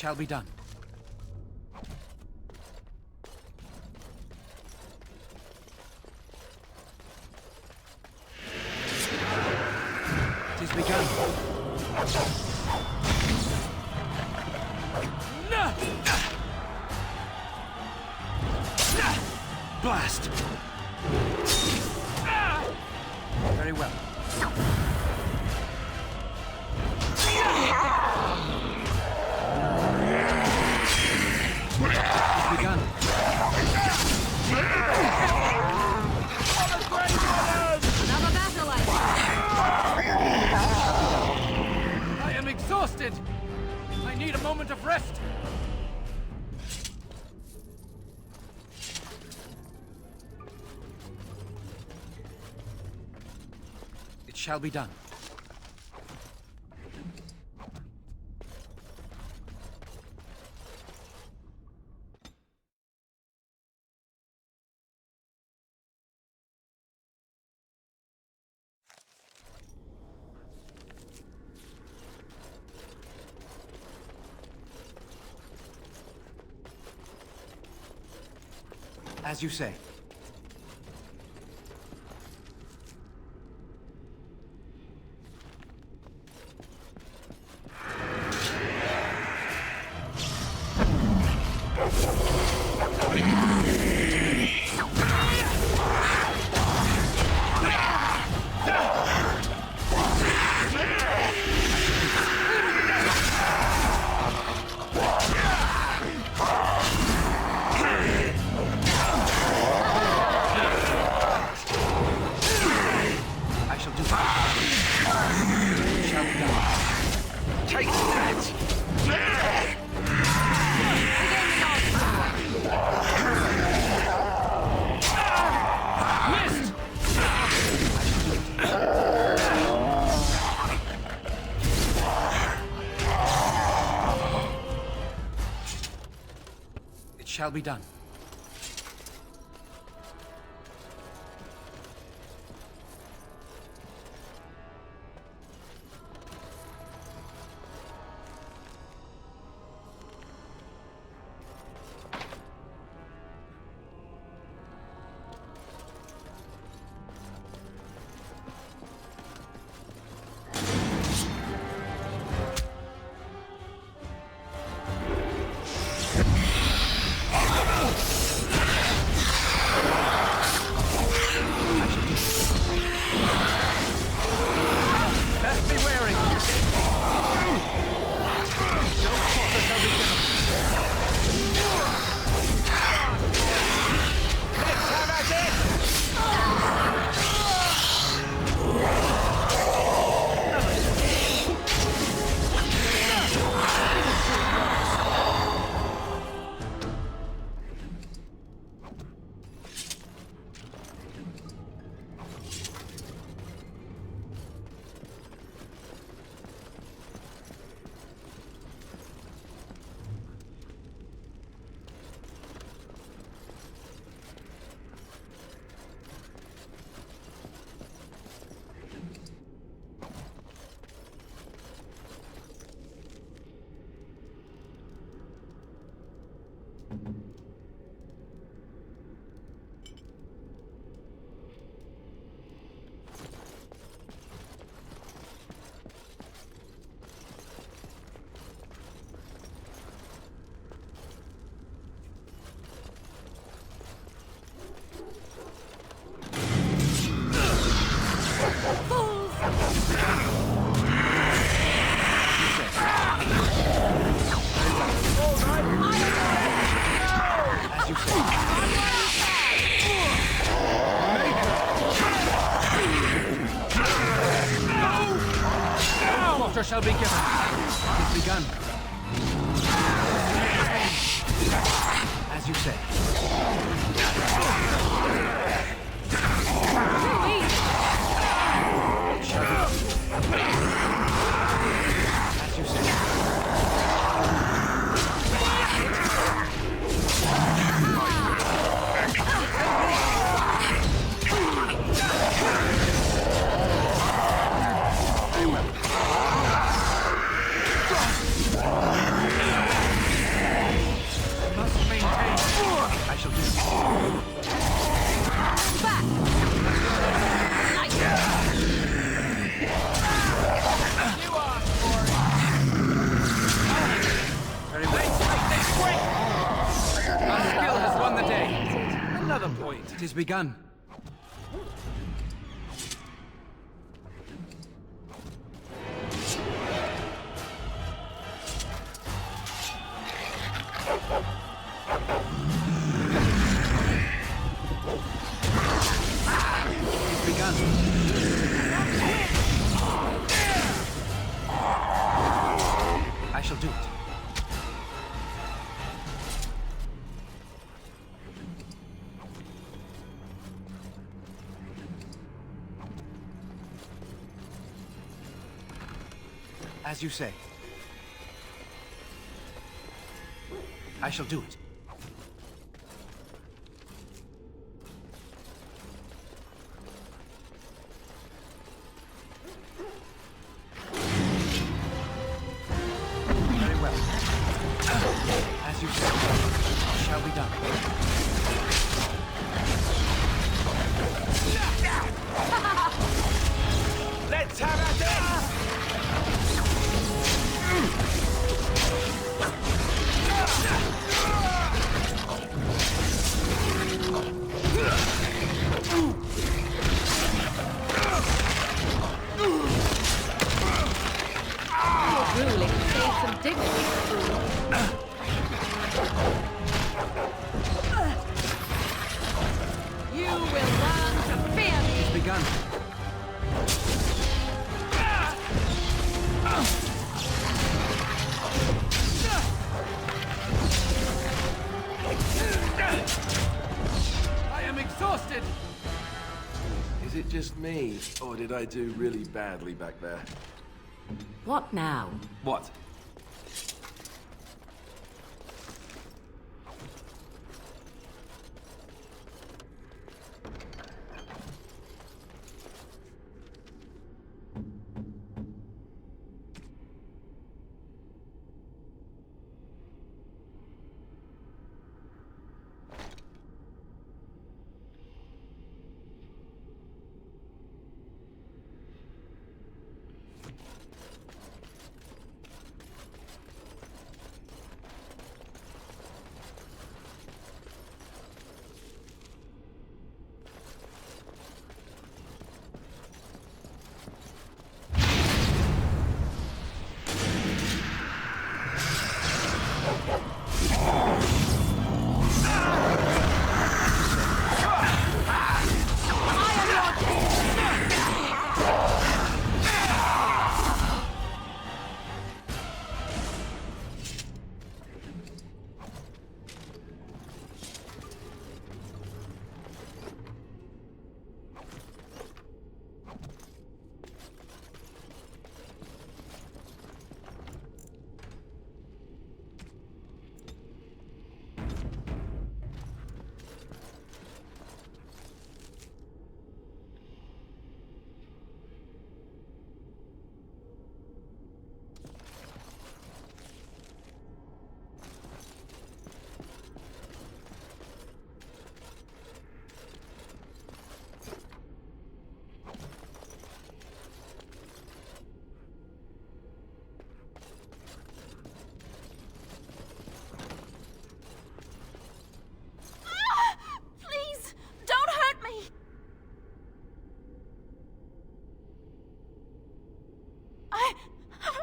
shall be done. It is begun. Blast! Very well. It's begun. Another battle I am exhausted. I need a moment of rest. It shall be done. As you say. Shall be done. Shall be given. It's begun. As you say. It shall be. As you say. Very well. It has begun. It's begun. I shall do it. As you say. I shall do it. Very well. As you say, it shall be done. Let's have at this! Your ruling saves some dignity. You will learn to fear me. It's begun. I am exhausted. Is it just me, or did I do really badly back there? What now? What?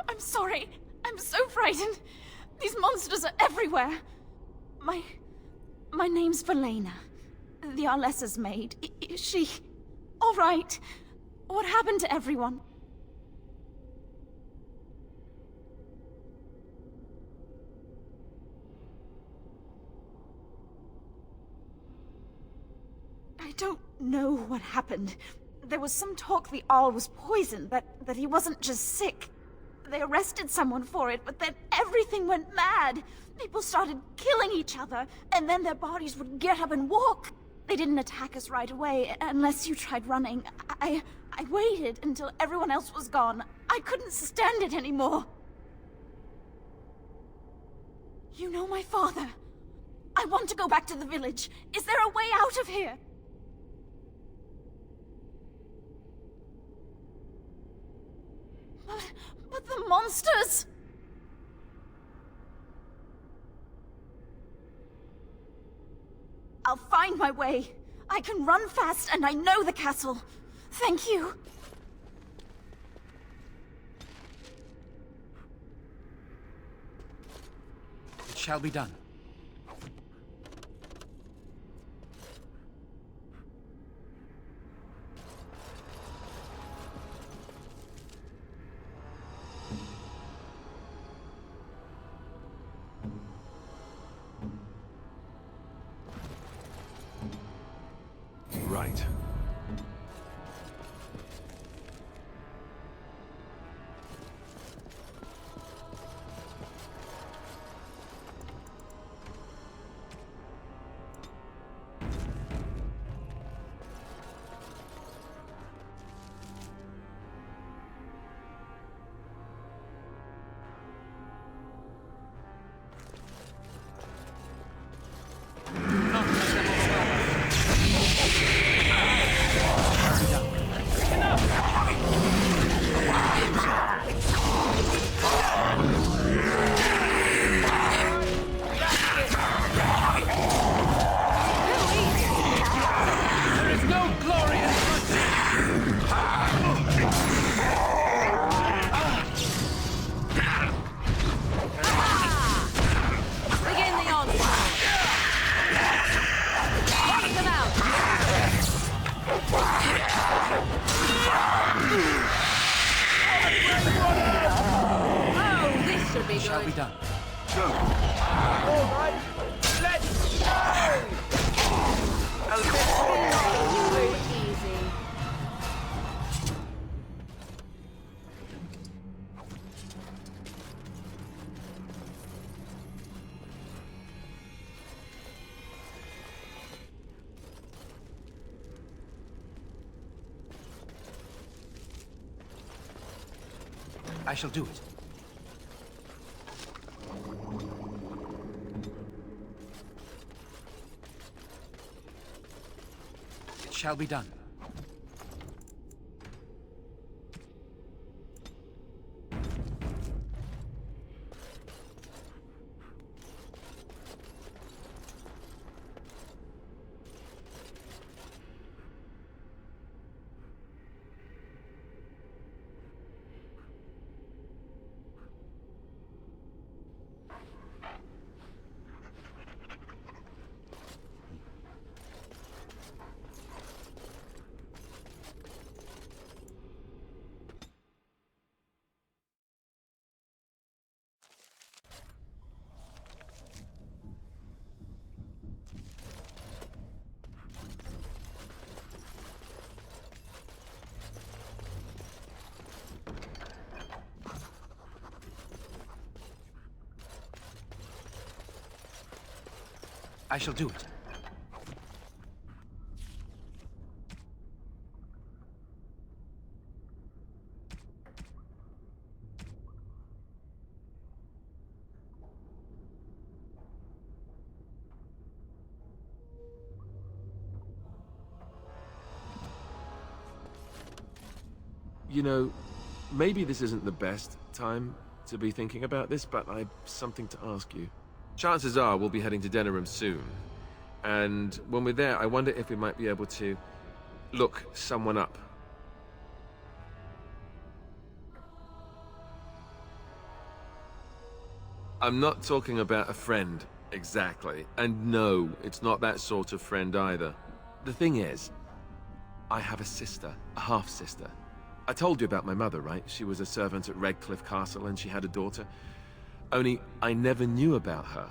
I'm sorry. I'm so frightened. These monsters are everywhere. My name's Valena. The Arlessa's maid. Is she all right? What happened to everyone? I don't know what happened. There was some talk the Arl was poisoned, that he wasn't just sick. They arrested someone for it, but then everything went mad. People started killing each other, and then their bodies would get up and walk. They didn't attack us right away, unless you tried running. I waited until everyone else was gone. I couldn't stand it anymore. You know my father. I want to go back to the village. Is there a way out of here? But the monsters! I'll find my way. I can run fast and I know the castle. Thank you. It shall be done. Right. There is no glory in Begin the onslaught. Take them out. Oh, this should be It shall be good. done. Easy. I shall do it. It shall be done. I shall do it. You know, maybe this isn't the best time to be thinking about this, but I've something to ask you. Chances are we'll be heading to Denerim soon. And when we're there, I wonder if we might be able to look someone up. I'm not talking about a friend, exactly. And no, it's not that sort of friend either. The thing is, I have a sister, a half-sister. I told you about my mother, right? She was a servant at Redcliffe Castle and she had a daughter. Only, I never knew about her.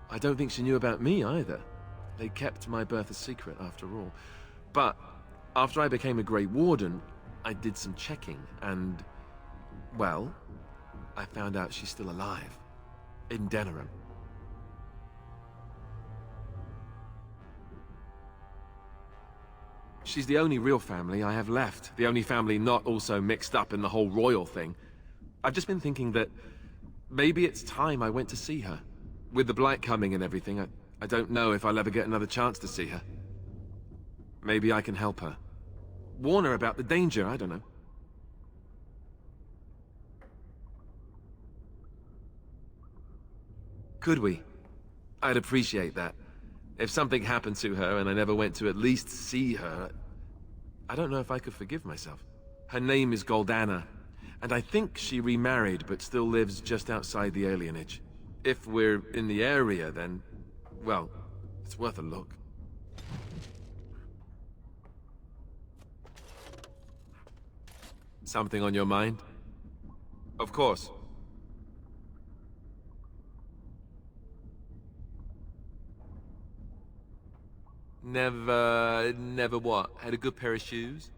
I don't think she knew about me either. They kept my birth a secret, after all. But, after I became a Grey Warden, I did some checking, and... well, I found out she's still alive. In Denerim. She's the only real family I have left. The only family not also mixed up in the whole royal thing. I've just been thinking that maybe it's time I went to see her. With the blight coming and everything, I don't know if I'll ever get another chance to see her. Maybe I can help her. Warn her about the danger, I don't know. Could we? I'd appreciate that. If something happened to her and I never went to at least see her, I don't know if I could forgive myself. Her name is Goldana, and I think she remarried but still lives just outside the alienage. If we're in the area, then, well, it's worth a look. Something on your mind? Of course. Never what? Had a good pair of shoes?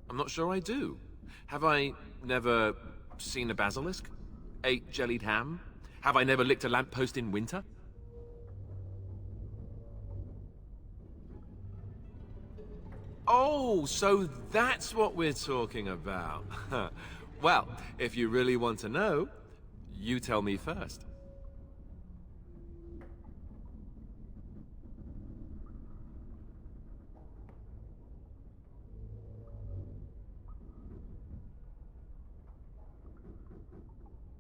I'm not sure I do. Have I never seen a basilisk? Ate jellied ham? Have I never licked a lamppost in winter? Oh, so that's what we're talking about. Well, if you really want to know, you tell me first.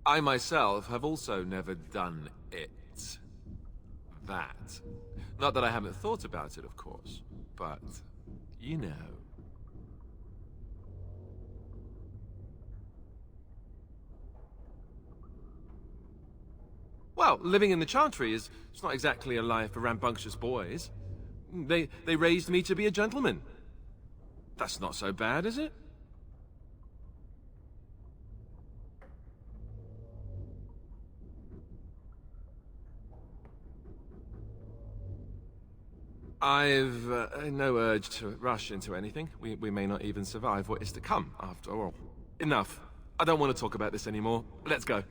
I myself have also never done it. That. Not that I haven't thought about it, of course, but you know. Well, living in the Chantry is it's not exactly a life for rambunctious boys. They raised me to be a gentleman. That's not so bad, is it? I've no urge to rush into anything. We may not even survive what is to come, after all. Enough. I don't want to talk about this anymore. Let's go.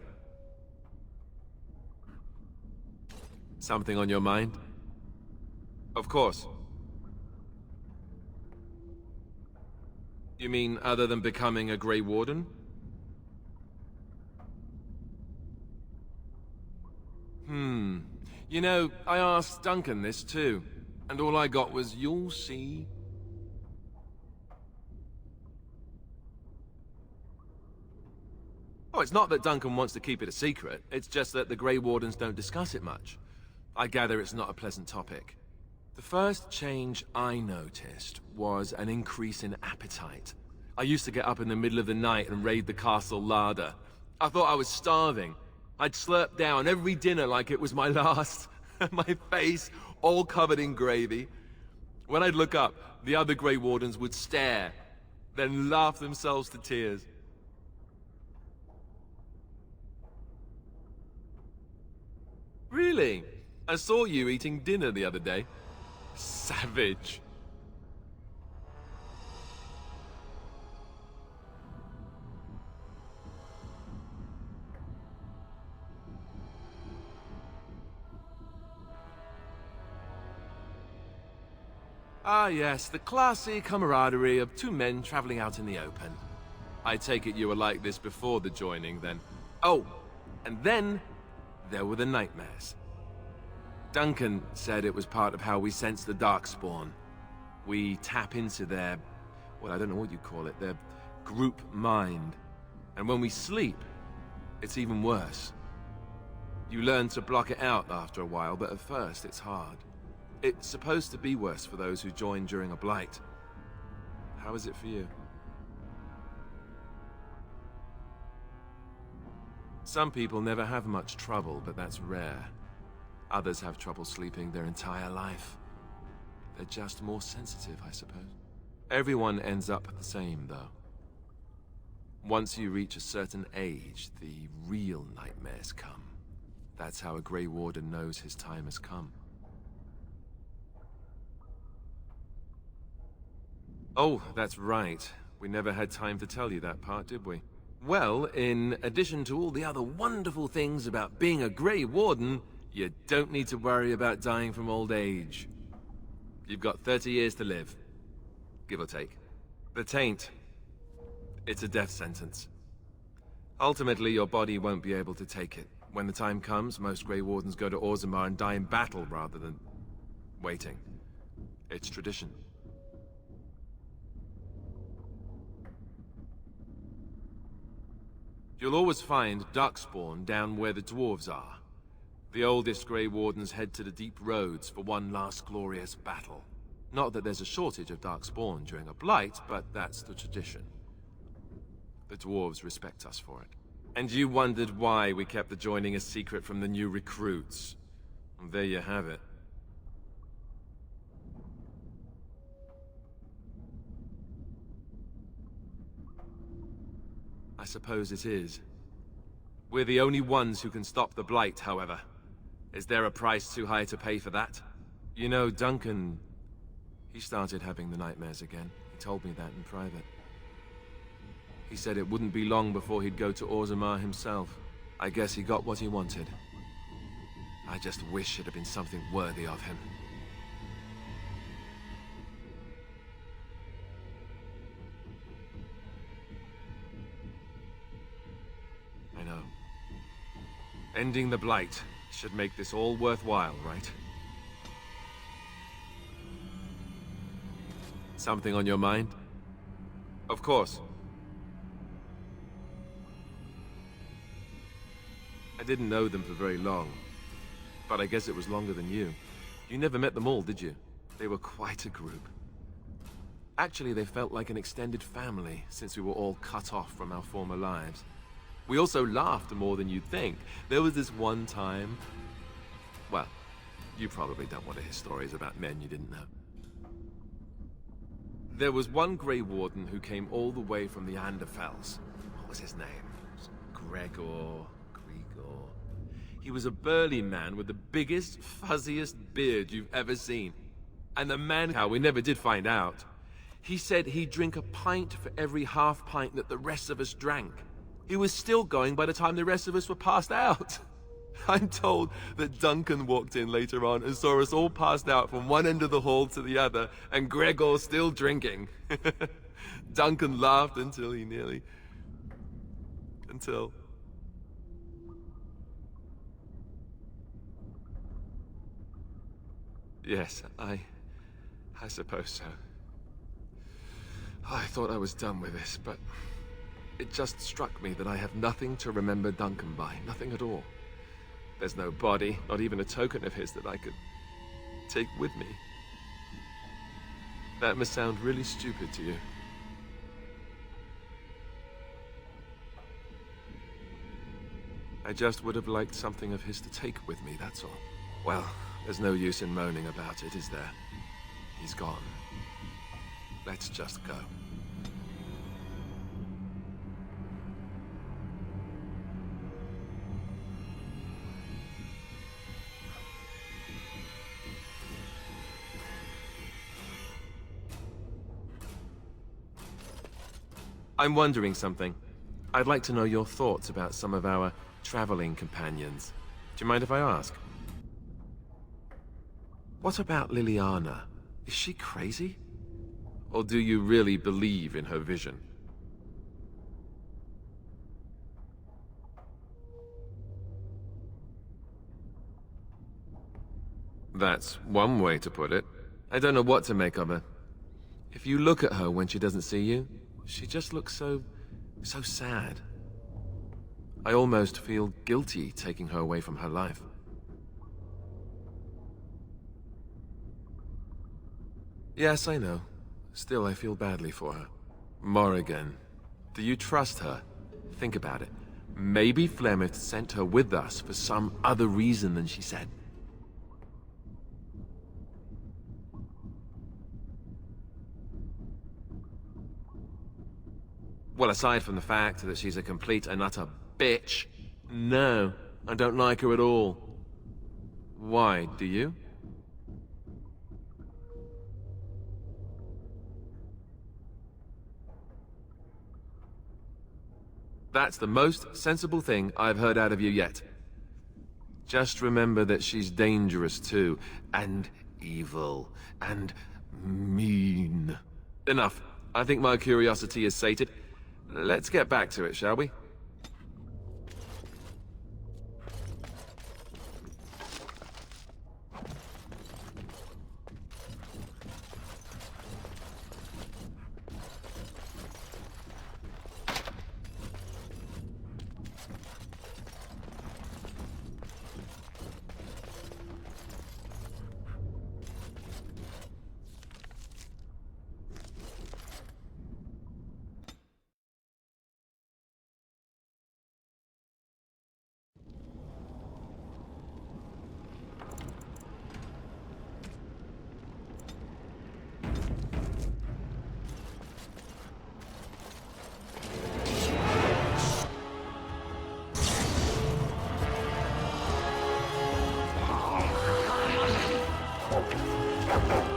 Something on your mind? Of course. You mean other than becoming a Grey Warden? You know, I asked Duncan this too. And all I got was, you'll see. Oh, it's not that Duncan wants to keep it a secret. It's just that the Grey Wardens don't discuss it much. I gather it's not a pleasant topic. The first change I noticed was an increase in appetite. I used to get up in the middle of the night and raid the castle larder. I thought I was starving. I'd slurp down every dinner like it was my last. My face all covered in gravy. When I'd look up, the other Grey Wardens would stare, then laugh themselves to tears. Really? I saw you eating dinner the other day. Savage. Ah yes, the classy camaraderie of two men traveling out in the open. I take it you were like this before the joining, then. Oh, and then there were the nightmares. Duncan said it was part of how we sense the darkspawn. We tap into their, well, I don't know what you call it, their group mind. And when we sleep, it's even worse. You learn to block it out after a while, but at first it's hard. It's supposed to be worse for those who join during a blight. How is it for you? Some people never have much trouble, but that's rare. Others have trouble sleeping their entire life. They're just more sensitive, I suppose. Everyone ends up the same, though. Once you reach a certain age, the real nightmares come. That's how a Grey Warden knows his time has come. Oh, that's right. We never had time to tell you that part, did we? Well, in addition to all the other wonderful things about being a Grey Warden, you don't need to worry about dying from old age. You've got 30 years to live, give or take. The taint, it's a death sentence. Ultimately, your body won't be able to take it. When the time comes, most Grey Wardens go to Orzammar and die in battle rather than waiting. It's tradition. You'll always find darkspawn down where the dwarves are. The oldest Grey Wardens head to the deep roads for one last glorious battle. Not that there's a shortage of darkspawn during a blight, but that's the tradition. The dwarves respect us for it. And you wondered why we kept the joining a secret from the new recruits. And there you have it. I suppose it is. We're the only ones who can stop the blight, however. Is there a price too high to pay for that? You know, Duncan... he started having the nightmares again. He told me that in private. He said it wouldn't be long before he'd go to Orzammar himself. I guess he got what he wanted. I just wish it had been something worthy of him. I know. Ending the blight should make this all worthwhile, right? Something on your mind? Of course. I didn't know them for very long, but I guess it was longer than you. You never met them all, did you? They were quite a group. Actually, they felt like an extended family, since we were all cut off from our former lives. We also laughed more than you'd think. There was this one time... well, you probably don't want to hear stories about men you didn't know. There was one Grey Warden who came all the way from the Anderfells. What was his name? Gregor... He was a burly man with the biggest, fuzziest beard you've ever seen. And the man, how we never did find out. He said he'd drink a pint for every half pint that the rest of us drank. He was still going by the time the rest of us were passed out. I'm told that Duncan walked in later on and saw us all passed out from one end of the hall to the other, and Gregor still drinking. Duncan laughed until he nearly... until... Yes, I suppose so. I thought I was done with this, but it just struck me that I have nothing to remember Duncan by, nothing at all. There's no body, not even a token of his that I could take with me. That must sound really stupid to you. I just would have liked something of his to take with me, that's all. Well, there's no use in moaning about it, is there? He's gone. Let's just go. I'm wondering something. I'd like to know your thoughts about some of our traveling companions. Do you mind if I ask? What about Liliana? Is she crazy? Or do you really believe in her vision? That's one way to put it. I don't know what to make of her. If you look at her when she doesn't see you, she just looks so sad. I almost feel guilty taking her away from her life. Yes, I know. Still, I feel badly for her. Morrigan, do you trust her? Think about it. Maybe Flemeth sent her with us for some other reason than she said. Well, aside from the fact that she's a complete and utter bitch, no, I don't like her at all. Why, do you? That's the most sensible thing I've heard out of you yet. Just remember that she's dangerous too, and evil, and mean. Enough. I think my curiosity is sated. Let's get back to it, shall we?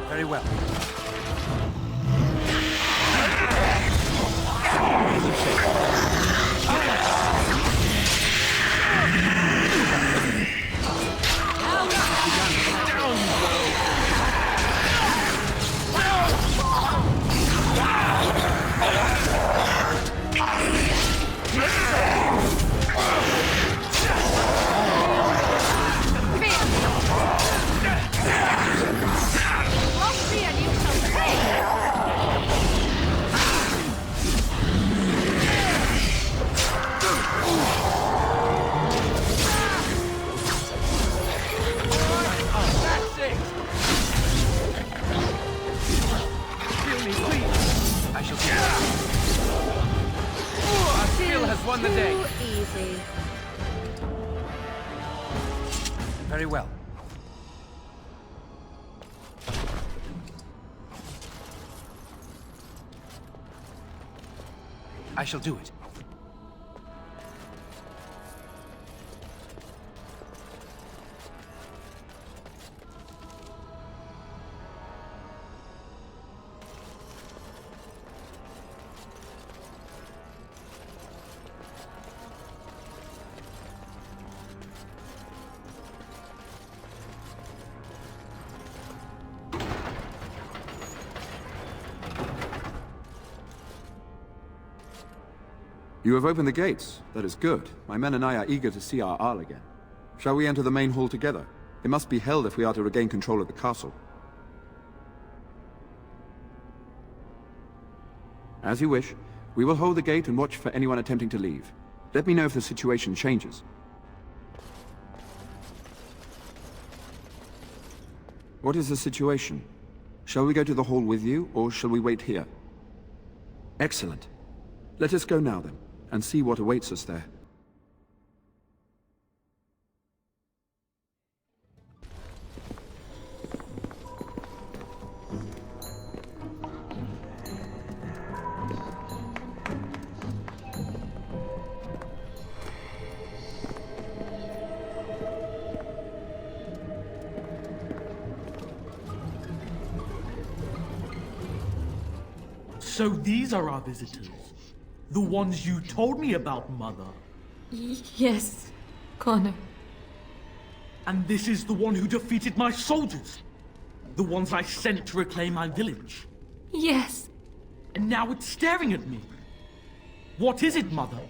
Very well. Won the day. Too easy. Very well. I shall do it. You have opened the gates. That is good. My men and I are eager to see our Arl again. Shall we enter the main hall together? It must be held if we are to regain control of the castle. As you wish. We will hold the gate and watch for anyone attempting to leave. Let me know if the situation changes. What is the situation? Shall we go to the hall with you, or shall we wait here? Excellent. Let us go now, then, and see what awaits us there. So these are our visitors. The ones you told me about, Mother. Yes, Connor. And this is the one who defeated my soldiers. The ones I sent to reclaim my village. Yes. And now it's staring at me. What is it, Mother?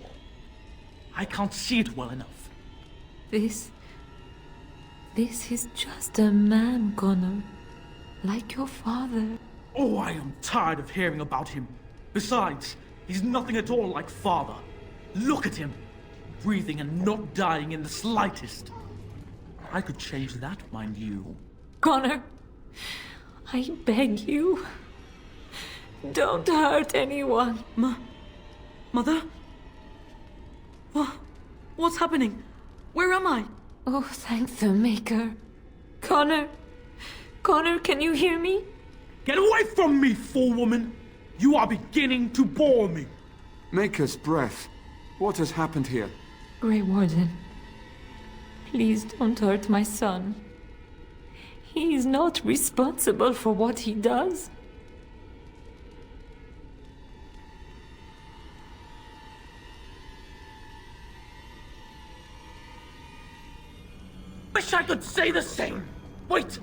I can't see it well enough. This is just a man, Connor. Like your father. Oh, I am tired of hearing about him. Besides, he's nothing at all like father. Look at him. Breathing and not dying in the slightest. I could change that, mind you. Connor, I beg you. Don't hurt anyone. Mother? What's happening? Where am I? Oh, thank the Maker. Connor, can you hear me? Get away from me, fool woman! You are beginning to bore me. Maker's breath. What has happened here? Grey Warden, please don't hurt my son. He is not responsible for what he does. Wish I could say the same. Wait!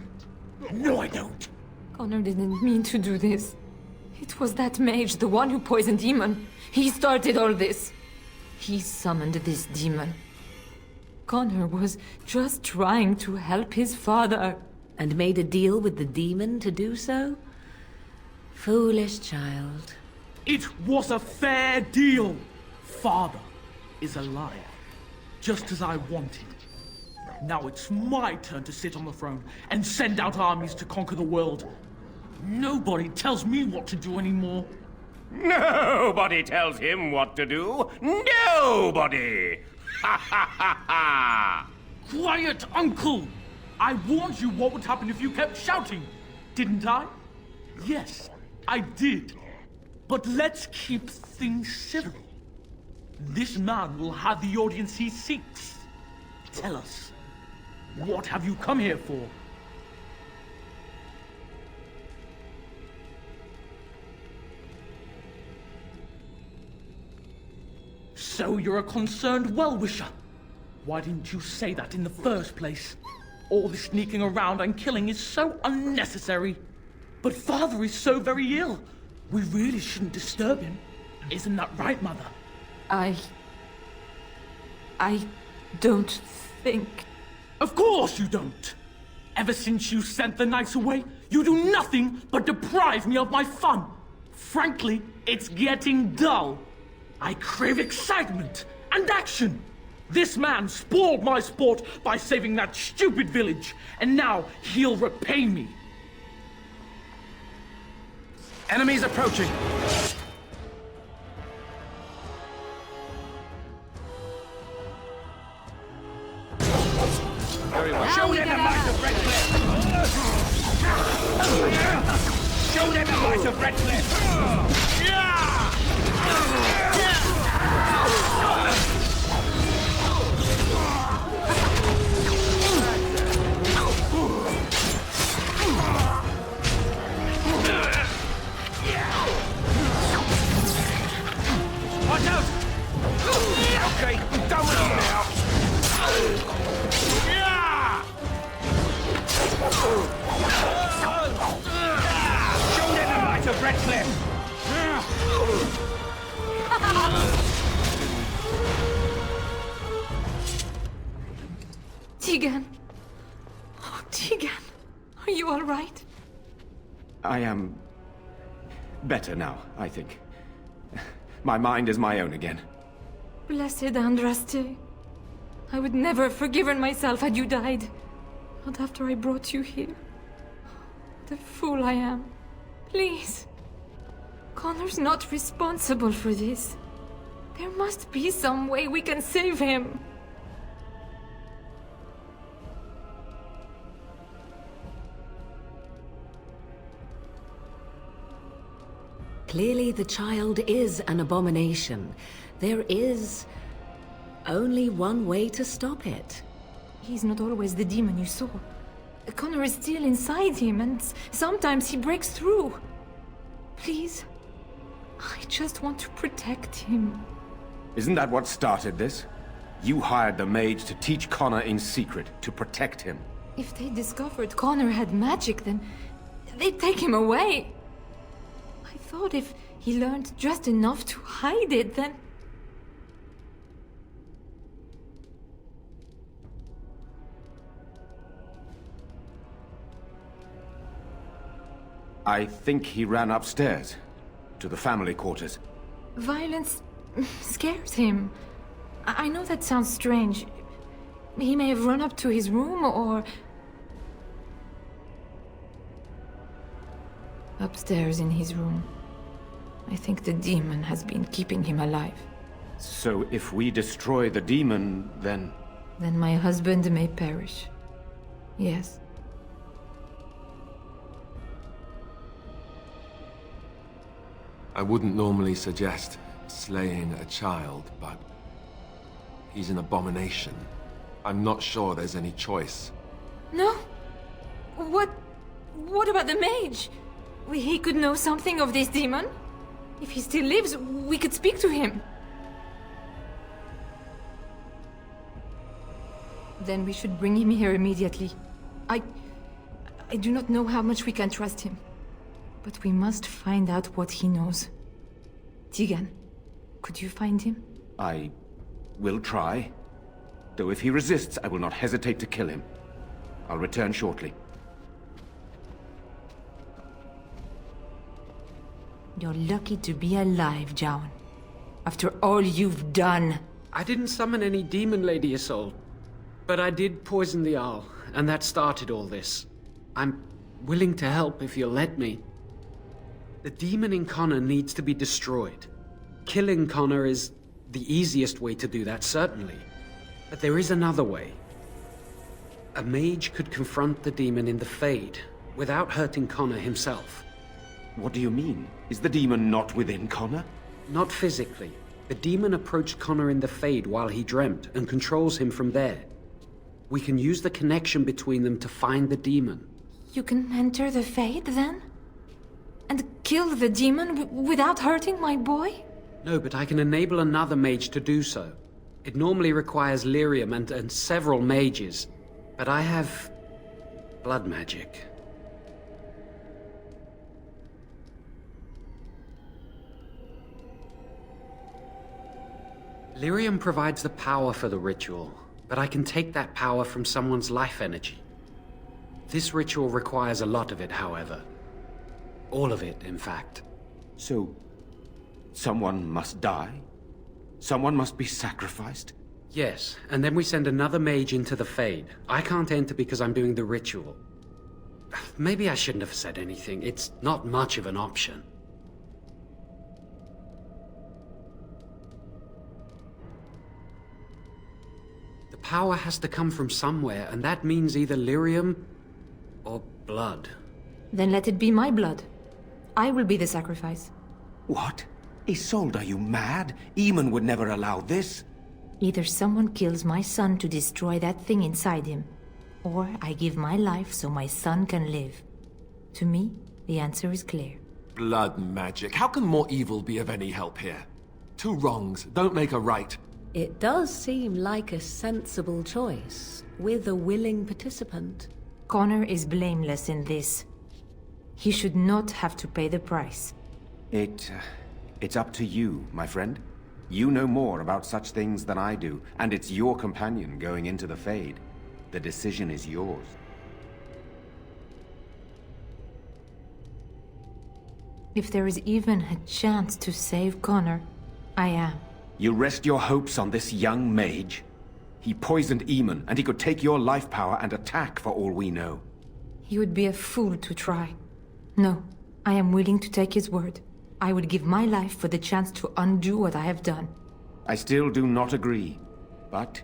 No, I don't. Connor didn't mean to do this. It was that mage, the one who poisoned Demon. He started all this. He summoned this demon. Connor was just trying to help his father. And made a deal with the demon to do so? Foolish child. It was a fair deal. Father is alive, just as I wanted. Now it's my turn to sit on the throne and send out armies to conquer the world. Nobody tells me what to do anymore. Nobody tells him what to do. Nobody! Ha ha ha ha! Quiet, Uncle! I warned you what would happen if you kept shouting, didn't I? Yes, I did. But let's keep things civil. This man will have the audience he seeks. Tell us, what have you come here for? So you're a concerned well-wisher. Why didn't you say that in the first place? All this sneaking around and killing is so unnecessary. But Father is so very ill. We really shouldn't disturb him. Isn't that right, Mother? I don't think... Of course you don't! Ever since you sent the knights away, you do nothing but deprive me of my fun. Frankly, it's getting dull. I crave excitement and action. This man spoiled my sport by saving that stupid village, and now he'll repay me. Enemies approaching. Very well. Show them the might of Redcliffe! Show them the might of Redcliffe! Watch out! Okay, done with you now! Show them the might of Redcliffe! Teagan. Oh, Teagan. Are you all right? I am... better now, I think. My mind is my own again. Blessed Andraste. I would never have forgiven myself had you died. Not after I brought you here. What a fool I am. Please. Connor's not responsible for this. There must be some way we can save him. Clearly the child is an abomination. There is only one way to stop it. He's not always the demon you saw. Connor is still inside him, and sometimes he breaks through. Please, I just want to protect him. Isn't that what started this? You hired the mage to teach Connor in secret, to protect him. If they discovered Connor had magic, then they'd take him away. I thought if he learned just enough to hide it, then... I think he ran upstairs, to the family quarters. Violence scares him. I know that sounds strange. He may have run up to his room, or... Upstairs in his room. I think the demon has been keeping him alive. So if we destroy the demon, then... Then my husband may perish. Yes. I wouldn't normally suggest slaying a child, but he's an abomination. I'm not sure there's any choice. No? What about the mage? He could know something of this demon? If he still lives, we could speak to him. Then we should bring him here immediately. I do not know how much we can trust him. But we must find out what he knows. Teagan, could you find him? I will try. Though if he resists, I will not hesitate to kill him. I'll return shortly. You're lucky to be alive, Joan. After all you've done. I didn't summon any demon, Lady Isolde. But I did poison the owl, and that started all this. I'm willing to help if you'll let me. The demon in Connor needs to be destroyed. Killing Connor is the easiest way to do that, certainly. But there is another way. A mage could confront the demon in the Fade, without hurting Connor himself. What do you mean? Is the demon not within Connor? Not physically. The demon approached Connor in the Fade while he dreamt, and controls him from there. We can use the connection between them to find the demon. You can enter the Fade, then? And kill the demon without hurting my boy? No, but I can enable another mage to do so. It normally requires lyrium and several mages. But I have... blood magic. Lyrium provides the power for the ritual, but I can take that power from someone's life energy. This ritual requires a lot of it, however. All of it, in fact. So, someone must die? Someone must be sacrificed? Yes, and then we send another mage into the Fade. I can't enter because I'm doing the ritual. Maybe I shouldn't have said anything. It's not much of an option. The power has to come from somewhere, and that means either lyrium or blood. Then let it be my blood. I will be the sacrifice. What? Isolde, are you mad? Eamon would never allow this. Either someone kills my son to destroy that thing inside him, or I give my life so my son can live. To me, the answer is clear. Blood magic. How can more evil be of any help here? Two wrongs don't make a right. It does seem like a sensible choice, with a willing participant. Connor is blameless in this. He should not have to pay the price. It's up to you, my friend. You know more about such things than I do, and it's your companion going into the Fade. The decision is yours. If there is even a chance to save Connor, I am. You rest your hopes on this young mage? He poisoned Eamon, and he could take your life power and attack for all we know. He would be a fool to try. No, I am willing to take his word. I would give my life for the chance to undo what I have done. I still do not agree, but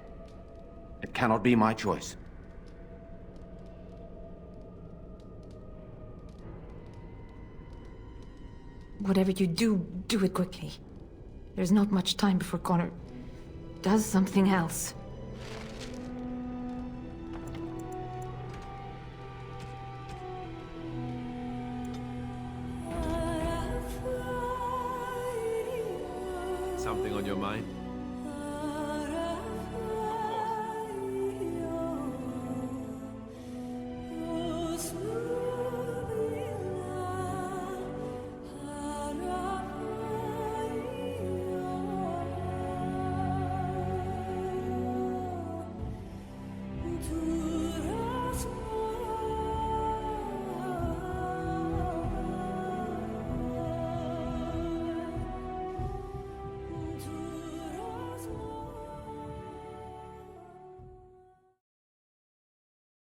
it cannot be my choice. Whatever you do, do it quickly. There's not much time before Connor does something else. Something on your mind?